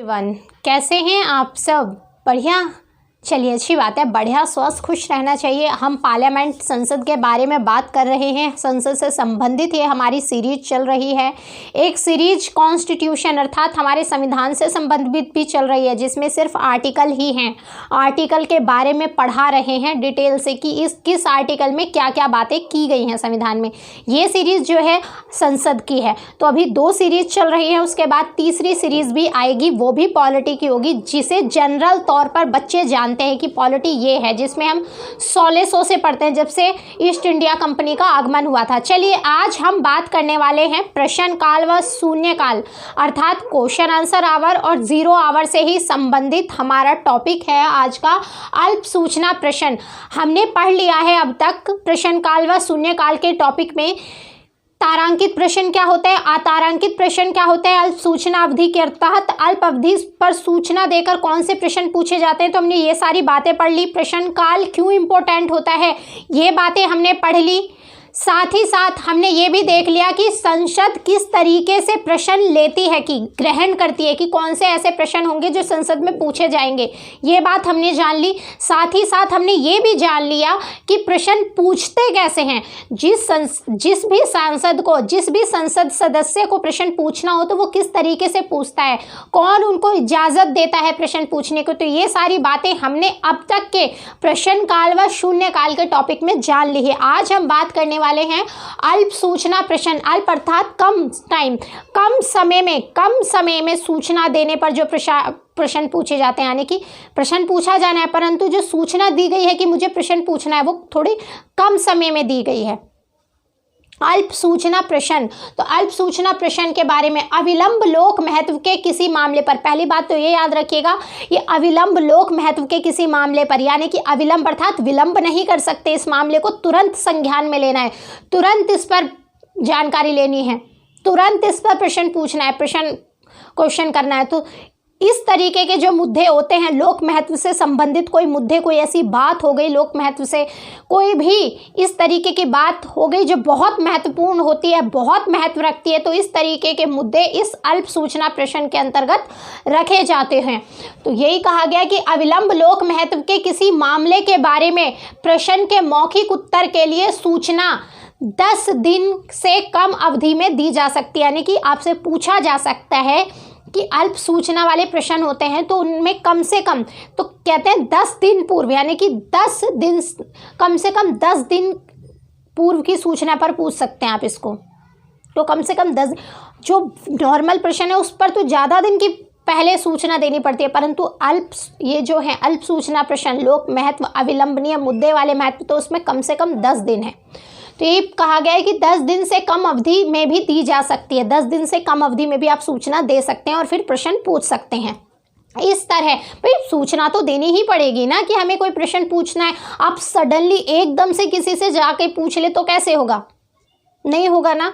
Everyone, कैसे हैं आप सब? बढ़िया। चलिए, अच्छी बात है। बढ़िया, स्वस्थ, खुश रहना चाहिए। हम पार्लियामेंट, संसद के बारे में बात कर रहे हैं। संसद से संबंधित ये हमारी सीरीज चल रही है। एक सीरीज कॉन्स्टिट्यूशन अर्थात हमारे संविधान से संबंधित भी चल रही है, जिसमें सिर्फ आर्टिकल ही हैं। आर्टिकल के बारे में पढ़ा रहे हैं डिटेल से कि इस किस आर्टिकल में क्या क्या बातें की गई हैं संविधान में। ये सीरीज जो है संसद की है। तो अभी 2 सीरीज चल रही है, उसके बाद तीसरी सीरीज भी आएगी, वो भी पॉलिटी की होगी, जिसे जनरल तौर पर बच्चे जानते हैं कि पॉलिटी ये है, जिसमें हम 1600 से पढ़ते हैं, जब से ईस्ट इंडिया कंपनी का आगमन हुआ था। चलिए, आज हम बात करने वाले हैं प्रश्न काल व शून्य काल अर्थात क्वेश्चन आंसर आवर और 0 आवर से ही संबंधित हमारा टॉपिक है आज का अल्प सूचना प्रश्न। हमने पढ़ लिया है अब तक प्रश्न काल व शून्य काल के टॉपिक में तारांकित प्रश्न क्या होता है, अतारांकित प्रश्न क्या होता है, अल्प सूचना अवधि के तहत अल्प अवधि पर सूचना देकर कौन से प्रश्न पूछे जाते हैं। तो हमने ये सारी बातें पढ़ ली। प्रश्न काल क्यों इंपॉर्टेंट होता है, ये बातें हमने पढ़ ली। साथ ही साथ हमने ये भी देख लिया कि संसद किस तरीके से प्रश्न लेती है, कि ग्रहण करती है कि कौन से ऐसे प्रश्न होंगे जो संसद में पूछे जाएंगे। ये बात हमने जान ली। साथ ही साथ हमने ये भी जान लिया कि प्रश्न पूछते कैसे हैं। जिस भी सांसद को, जिस भी संसद सदस्य को प्रश्न पूछना हो तो वो किस तरीके से पूछता है, कौन उनको इजाज़त देता है प्रश्न पूछने को। तो ये सारी बातें हमने अब तक के प्रश्न काल व शून्य काल के टॉपिक में जान ली है। आज हम बात करने वाले हैं अल्प सूचना प्रश्न। अल्प अर्थात कम टाइम, कम समय में सूचना देने पर जो प्रश्न पूछे जाते हैं, यानी कि प्रश्न पूछा जाना है परंतु जो सूचना दी गई है कि मुझे प्रश्न पूछना है वो थोड़ी कम समय में दी गई है। अल्प सूचना प्रश्न। तो अल्प सूचना प्रश्न के बारे में अविलंब लोक महत्व के किसी मामले पर, पहली बात तो ये याद रखिएगा, ये अविलंब लोक महत्व के किसी मामले पर, यानी कि अविलंब अर्थात विलंब नहीं कर सकते, इस मामले को तुरंत संज्ञान में लेना है, तुरंत इस पर जानकारी लेनी है, तुरंत इस पर प्रश्न पूछना है, क्वेश्चन करना है। तो इस तरीके के जो मुद्दे होते हैं लोक महत्व से संबंधित, कोई मुद्दे, कोई ऐसी बात हो गई लोक महत्व से, कोई भी इस तरीके की बात हो गई जो बहुत महत्वपूर्ण होती है, बहुत महत्व रखती है, तो इस तरीके के मुद्दे इस अल्प सूचना प्रश्न के अंतर्गत रखे जाते हैं। तो यही कहा गया कि अविलंब लोक महत्व के किसी मामले के बारे में प्रश्न के मौखिक उत्तर के लिए सूचना 10 दिन से कम अवधि में दी जा सकती है, यानी कि आपसे पूछा जा सकता है कि अल्प सूचना वाले प्रश्न होते हैं तो उनमें कम से कम, तो कहते हैं 10 दिन पूर्व, यानी कि 10 दिन, कम से कम 10 दिन पूर्व की सूचना पर पूछ सकते हैं आप इसको। तो कम से कम 10, जो नॉर्मल प्रश्न है उस पर तो ज़्यादा दिन की पहले सूचना देनी पड़ती है, परंतु ये जो है अल्प सूचना प्रश्न, लोक महत्व, अविलंबनीय मुद्दे वाले महत्व, तो उसमें कम से कम 10 दिन है। तो ये कहा गया है कि 10 दिन से कम अवधि में भी दी जा सकती है, 10 दिन से कम अवधि में भी आप सूचना दे सकते हैं और फिर प्रश्न पूछ सकते हैं। इस तरह भाई सूचना तो देनी ही पड़ेगी ना, कि हमें कोई प्रश्न पूछना है, आप सडनली एकदम से किसी से जाके पूछ ले तो कैसे होगा, नहीं होगा ना।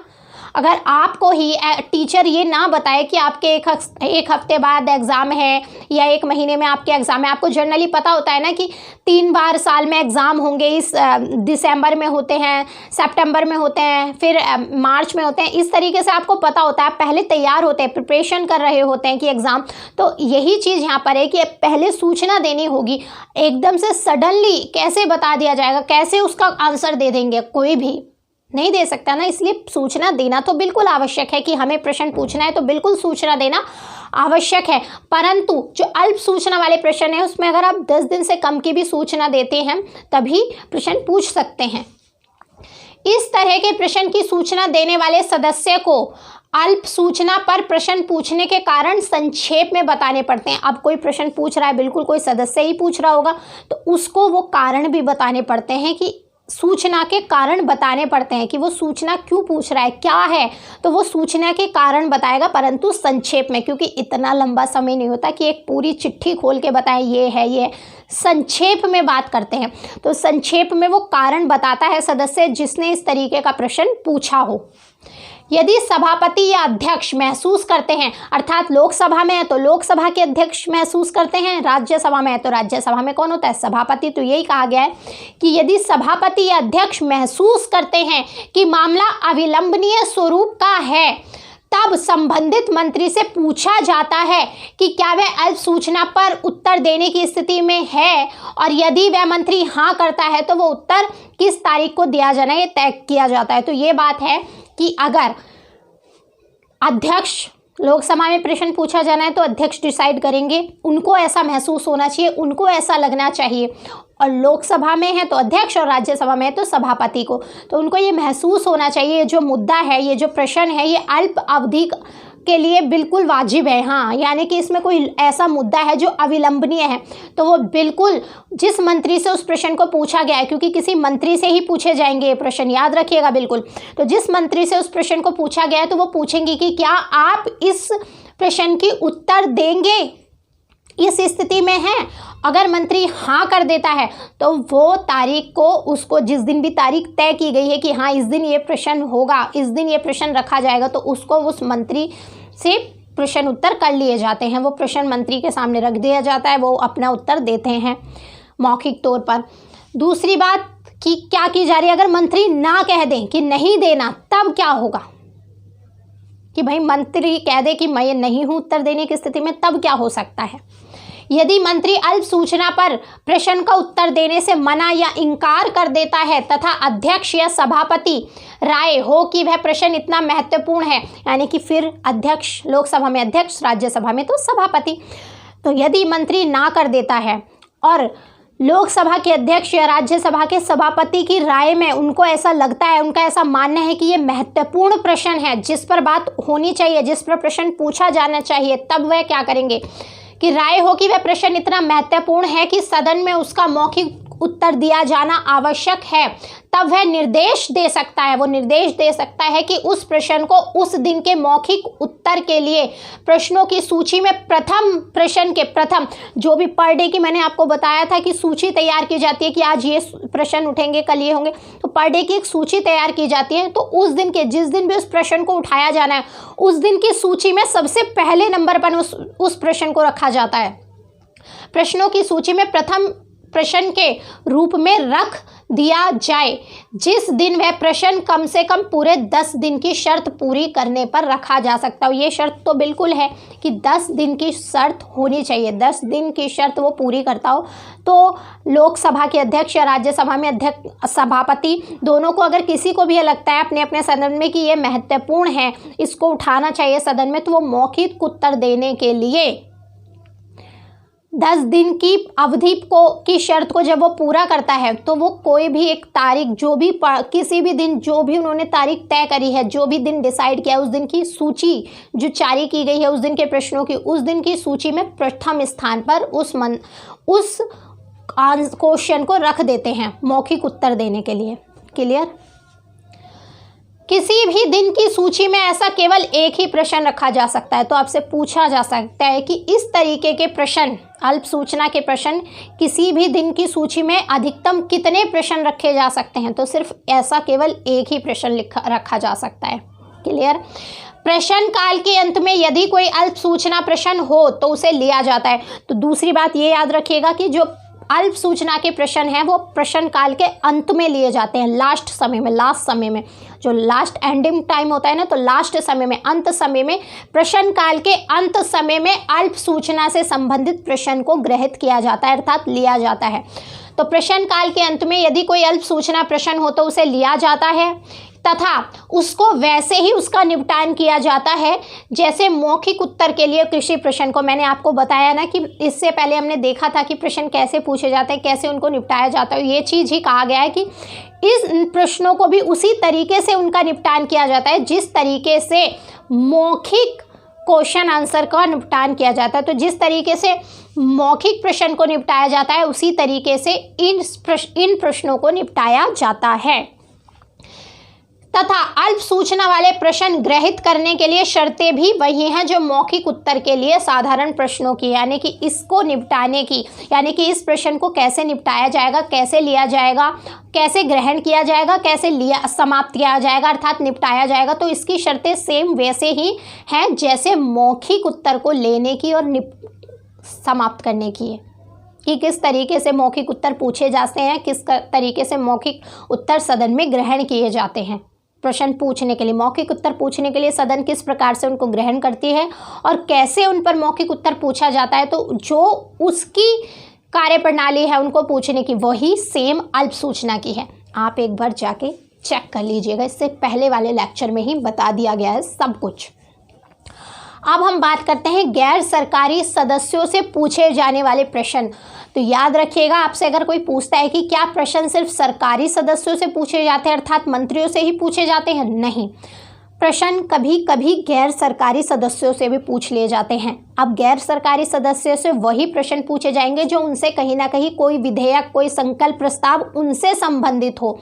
अगर आपको ही टीचर ये ना बताए कि आपके एक हफ्ते बाद एग्ज़ाम है या 1 महीने में आपके एग्ज़ाम है, आपको जनरली पता होता है ना कि 3 बार साल में एग्ज़ाम होंगे, इस दिसंबर में होते हैं, सितंबर में होते हैं, फिर मार्च में होते हैं, इस तरीके से आपको पता होता है, आप पहले तैयार होते हैं, प्रिपरेशन कर रहे होते हैं कि एग्ज़ाम। तो यही चीज़ यहाँ पर है कि पहले सूचना देनी होगी, एकदम से सडनली कैसे बता दिया जाएगा, कैसे उसका आंसर दे देंगे, कोई भी नहीं दे सकता ना। इसलिए सूचना देना तो बिल्कुल आवश्यक है कि हमें प्रश्न पूछना है तो बिल्कुल सूचना देना आवश्यक है। परंतु जो अल्प सूचना वाले प्रश्न है उसमें अगर आप 10 दिन से कम की भी सूचना देते हैं तभी प्रश्न पूछ सकते हैं। इस तरह के प्रश्न की सूचना देने वाले सदस्य को अल्प सूचना पर प्रश्न पूछने के कारण संक्षेप में बताने पड़ते हैं। अब कोई प्रश्न पूछ रहा है, बिल्कुल कोई सदस्य ही पूछ रहा होगा, तो उसको वो कारण भी बताने पड़ते हैं, कि सूचना के कारण बताने पड़ते हैं कि वो सूचना क्यों पूछ रहा है, क्या है, तो वो सूचना के कारण बताएगा, परंतु संक्षेप में, क्योंकि इतना लंबा समय नहीं होता कि एक पूरी चिट्ठी खोल के बताएं ये है, संक्षेप में बात करते हैं। तो संक्षेप में वो कारण बताता है सदस्य जिसने इस तरीके का प्रश्न पूछा हो। यदि सभापति या अध्यक्ष महसूस करते हैं, अर्थात लोकसभा में है तो लोकसभा के अध्यक्ष महसूस करते हैं, राज्यसभा में है तो राज्यसभा में कौन होता है, सभापति। तो यही कहा गया है कि यदि सभापति या अध्यक्ष महसूस करते हैं कि मामला अविलंबनीय स्वरूप का है तब संबंधित मंत्री से पूछा जाता है कि क्या वह अल्प सूचना पर उत्तर देने की स्थिति में है, और यदि वह मंत्री हाँ करता है तो वो उत्तर किस तारीख को दिया जाना है ये तय किया जाता है। तो ये बात है कि अगर अध्यक्ष, लोकसभा में प्रश्न पूछा जाना है तो अध्यक्ष डिसाइड करेंगे, उनको ऐसा महसूस होना चाहिए, उनको ऐसा लगना चाहिए, और लोकसभा में है तो अध्यक्ष और राज्यसभा में है तो सभापति को, तो उनको ये महसूस होना चाहिए ये जो मुद्दा है, ये जो प्रश्न है, ये अल्प अवधि के लिए बिल्कुल वाजिब है। हाँ, यानी कि इसमें कोई ऐसा मुद्दा है जो अविलंबनीय है, तो वो बिल्कुल जिस मंत्री से उस प्रश्न को पूछा गया है, क्योंकि किसी मंत्री से ही पूछे जाएंगे ये प्रश्न, याद रखिएगा बिल्कुल। तो जिस मंत्री से उस प्रश्न को पूछा गया है तो वो पूछेंगे कि क्या आप इस प्रश्न की उत्तर देंगे, इस स्थिति में है। अगर मंत्री हाँ कर देता है तो वो तारीख को, उसको जिस दिन भी तारीख तय की गई है कि हाँ इस दिन ये प्रश्न होगा, इस दिन ये प्रश्न रखा जाएगा, तो उसको उस मंत्री से प्रश्न उत्तर कर लिए जाते हैं। वो प्रश्न मंत्री के सामने रख दिया जाता है, वो अपना उत्तर देते हैं मौखिक तौर पर। दूसरी बात कि क्या की जा रही है, अगर मंत्री ना कह दें कि नहीं देना, तब क्या होगा, कि भाई मंत्री कह दे कि मैं नहीं हूं उत्तर देने की स्थिति में, तब क्या हो सकता है। यदि मंत्री अल्प सूचना पर प्रश्न का उत्तर देने से मना या इनकार कर देता है तथा अध्यक्ष या सभापति राय हो कि वह प्रश्न इतना महत्वपूर्ण है, यानी कि फिर अध्यक्ष, लोकसभा में अध्यक्ष, राज्यसभा में तो सभापति। तो यदि मंत्री ना कर देता है और लोकसभा के अध्यक्ष या राज्यसभा के सभापति की राय में उनको ऐसा लगता है, उनका ऐसा मानना है कि ये महत्वपूर्ण प्रश्न है जिस पर बात होनी चाहिए, जिस पर प्रश्न पूछा जाना चाहिए, तब वह क्या करेंगे कि राय हो कि वह प्रश्न इतना महत्वपूर्ण है कि सदन में उसका मौखिक उत्तर दिया जाना आवश्यक है, तब वह निर्देश दे सकता है, वो निर्देश दे सकता है कि उस प्रश्न को उस दिन के मौखिक उत्तर के लिए प्रश्नों की सूची में प्रथम प्रश्न के प्रथम, जो भी पर डे की मैंने आपको बताया था कि सूची तैयार की जाती है कि आज ये प्रश्न उठेंगे, कल ये होंगे, तो पर डे की एक सूची तैयार की जाती है। तो उस दिन के, जिस दिन भी उस प्रश्न को उठाया जाना है, उस दिन की सूची में सबसे पहले नंबर पर उस प्रश्न को रखा जाता है। प्रश्नों की सूची में प्रथम प्रश्न के रूप में रख दिया जाए जिस दिन वह प्रश्न कम से कम पूरे 10 दिन की शर्त पूरी करने पर रखा जा सकता है। ये शर्त तो बिल्कुल है कि 10 दिन की शर्त होनी चाहिए, 10 दिन की शर्त वो पूरी करता हो। तो लोकसभा के अध्यक्ष या राज्यसभा में अध्यक्ष, सभापति, दोनों को अगर किसी को भी ये लगता है अपने अपने सदन में कि ये महत्वपूर्ण है, इसको उठाना चाहिए सदन में, तो वो मौखिक उत्तर देने के लिए 10 दिन की अवधि की शर्त को जब वो पूरा करता है तो वो कोई भी एक तारीख, जो भी किसी भी दिन, जो भी उन्होंने तारीख तय करी है, जो भी दिन डिसाइड किया, उस दिन की सूची जो जारी की गई है उस दिन के प्रश्नों की, उस दिन की सूची में प्रथम स्थान पर उस क्वेश्चन को रख देते हैं मौखिक उत्तर देने के लिए। क्लियर। किसी भी दिन की सूची में ऐसा केवल एक ही प्रश्न रखा जा सकता है। तो आपसे पूछा जा सकता है कि इस तरीके के प्रश्न, अल्प सूचना के प्रश्न, किसी भी दिन की सूची में अधिकतम कितने प्रश्न रखे जा सकते हैं, तो सिर्फ ऐसा केवल एक ही प्रश्न रखा जा सकता है। क्लियर। प्रश्न काल के अंत में यदि कोई अल्प सूचना प्रश्न हो तो उसे लिया जाता है। तो दूसरी बात ये याद रखिएगा कि जो अल्प सूचना के प्रश्न हैं वो प्रश्न काल के अंत में लिए जाते हैं, लास्ट समय में, लास्ट समय में, जो लास्ट एंडिंग टाइम होता है ना, तो लास्ट समय में, अंत समय में, प्रश्न काल के अंत समय में अल्प सूचना से संबंधित प्रश्न को ग्रहित किया जाता है, अर्थात लिया जाता है। तो प्रश्न काल के अंत में यदि कोई अल्प सूचना प्रश्न हो तो उसे लिया जाता है तथा उसको वैसे ही उसका निपटान किया जाता है जैसे मौखिक उत्तर के लिए किसी प्रश्न को, मैंने आपको बताया ना कि इससे पहले हमने देखा था कि प्रश्न कैसे पूछे जाते हैं, कैसे उनको निपटाया जाता है। ये चीज़ ही कहा गया है कि इस प्रश्नों को भी उसी तरीके से उनका निपटान किया जाता है जिस तरीके से मौखिक क्वेश्चन आंसर का निपटान किया जाता है। तो जिस तरीके से मौखिक प्रश्न को निपटाया जाता है उसी तरीके से इन प्रश्नों को निपटाया जाता है। तथा अल्प सूचना वाले प्रश्न ग्रहित करने के लिए शर्तें भी वही हैं जो मौखिक उत्तर के लिए साधारण प्रश्नों की, यानी कि इसको निपटाने की, यानी कि इस प्रश्न को कैसे निपटाया जाएगा, कैसे लिया जाएगा, कैसे ग्रहण किया जाएगा, कैसे लिया समाप्त किया जाएगा, अर्थात निपटाया जाएगा। तो इसकी शर्तें सेम वैसे ही हैं जैसे मौखिक उत्तर को लेने की और समाप्त करने की है, कि किस तरीके से मौखिक उत्तर पूछे जाते हैं, किस तरीके से मौखिक उत्तर सदन में ग्रहण किए जाते हैं। प्रश्न पूछने के लिए, मौखिक उत्तर पूछने के लिए सदन किस प्रकार से उनको ग्रहण करती है और कैसे उन पर मौखिक उत्तर पूछा जाता है। तो जो उसकी कार्यप्रणाली है उनको पूछने की, वही सेम अल्प सूचना की है। आप एक बार जाके चेक कर लीजिएगा, इससे पहले वाले लेक्चर में ही बता दिया गया है सब कुछ। अब हम बात करते हैं गैर सरकारी सदस्यों से पूछे जाने वाले प्रश्न। तो याद रखिएगा, आपसे अगर कोई पूछता है कि क्या प्रश्न सिर्फ सरकारी सदस्यों से पूछे जाते हैं, अर्थात मंत्रियों से ही पूछे जाते हैं, नहीं, प्रश्न कभी कभी गैर सरकारी सदस्यों से भी पूछ लिए जाते हैं। अब गैर सरकारी सदस्यों से वही प्रश्न पूछे जाएंगे जो उनसे कहीं ना कहीं कोई विधेयक, कोई संकल्प प्रस्ताव उनसे संबंधित हो,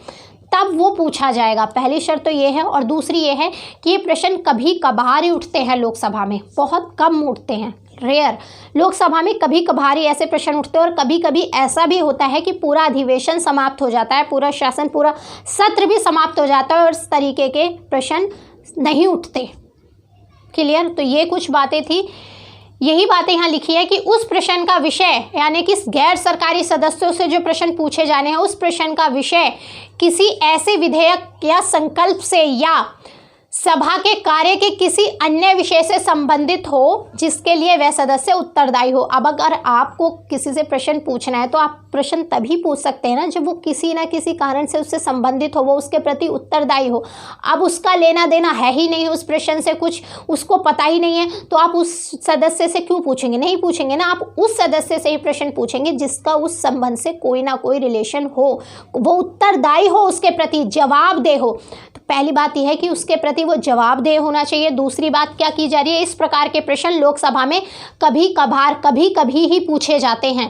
तब वो पूछा जाएगा। पहली शर्त तो ये है, और दूसरी ये है कि ये प्रश्न कभी कभार ही उठते हैं लोकसभा में, बहुत कम उठते हैं, रेयर। लोकसभा में कभी कभार ही ऐसे प्रश्न उठते हैं, और कभी कभी ऐसा भी होता है कि पूरा अधिवेशन समाप्त हो जाता है, पूरा शासन, पूरा सत्र भी समाप्त हो जाता है और इस तरीके के प्रश्न नहीं उठते। क्लियर? तो ये कुछ बातें थी, यही बातें यहाँ लिखी है कि उस प्रश्न का विषय, यानी कि गैर सरकारी सदस्यों से जो प्रश्न पूछे जाने हैं उस प्रश्न का विषय किसी ऐसे विधेयक या संकल्प से या सभा के कार्य के किसी अन्य विषय से संबंधित हो जिसके लिए वह सदस्य उत्तरदायी हो। अब अगर आपको किसी से प्रश्न पूछना है तो आप प्रश्न तभी पूछ सकते हैं ना जब वो किसी ना किसी कारण से उससे संबंधित हो, वो उसके प्रति उत्तरदायी हो। अब उसका लेना देना है ही नहीं उस प्रश्न से, कुछ उसको पता ही नहीं है, तो आप उस सदस्य से क्यों पूछेंगे? नहीं पूछेंगे ना। आप उस सदस्य से ही प्रश्न पूछेंगे जिसका उस संबंध से कोई ना कोई रिलेशन हो, वो उत्तरदायी हो, उसके प्रति जवाबदेह हो। तो पहली बात यह है कि उसके प्रति वो जवाबदेह होना चाहिए। दूसरी बात क्या की जा रही है, इस प्रकार के प्रश्न लोकसभा में कभी कभार, कभी कभी ही पूछे जाते हैं,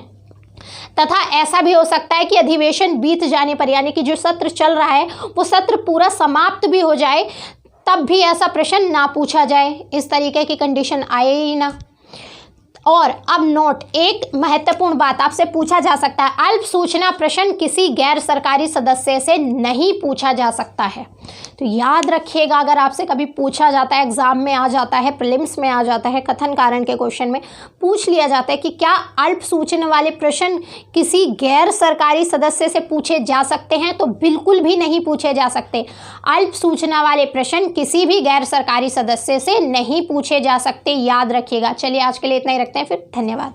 तथा ऐसा भी हो सकता है कि अधिवेशन बीत जाने पर, यानी कि जो सत्र चल रहा है वो सत्र पूरा समाप्त भी हो जाए, तब भी ऐसा प्रश्न ना पूछा जाए, इस तरीके की कंडीशन आए ही ना। और अब नोट, एक महत्वपूर्ण बात आपसे पूछा जा सकता है, अल्प सूचना प्रश्न किसी गैर सरकारी सदस्य से नहीं पूछा जा सकता है। तो याद रखिएगा, अगर आपसे कभी पूछा जाता है, एग्जाम में आ जाता है, प्रीलिम्स में आ जाता है, कथन कारण के क्वेश्चन में पूछ लिया जाता है कि क्या अल्प सूचना वाले प्रश्न किसी गैर सरकारी सदस्य से पूछे जा सकते हैं, तो बिल्कुल भी नहीं पूछे जा सकते। अल्प सूचना वाले प्रश्न किसी भी गैर सरकारी सदस्य से नहीं पूछे जा सकते, याद रखिएगा। चलिए आज के लिए इतना ही रखते हैं, फिर धन्यवाद।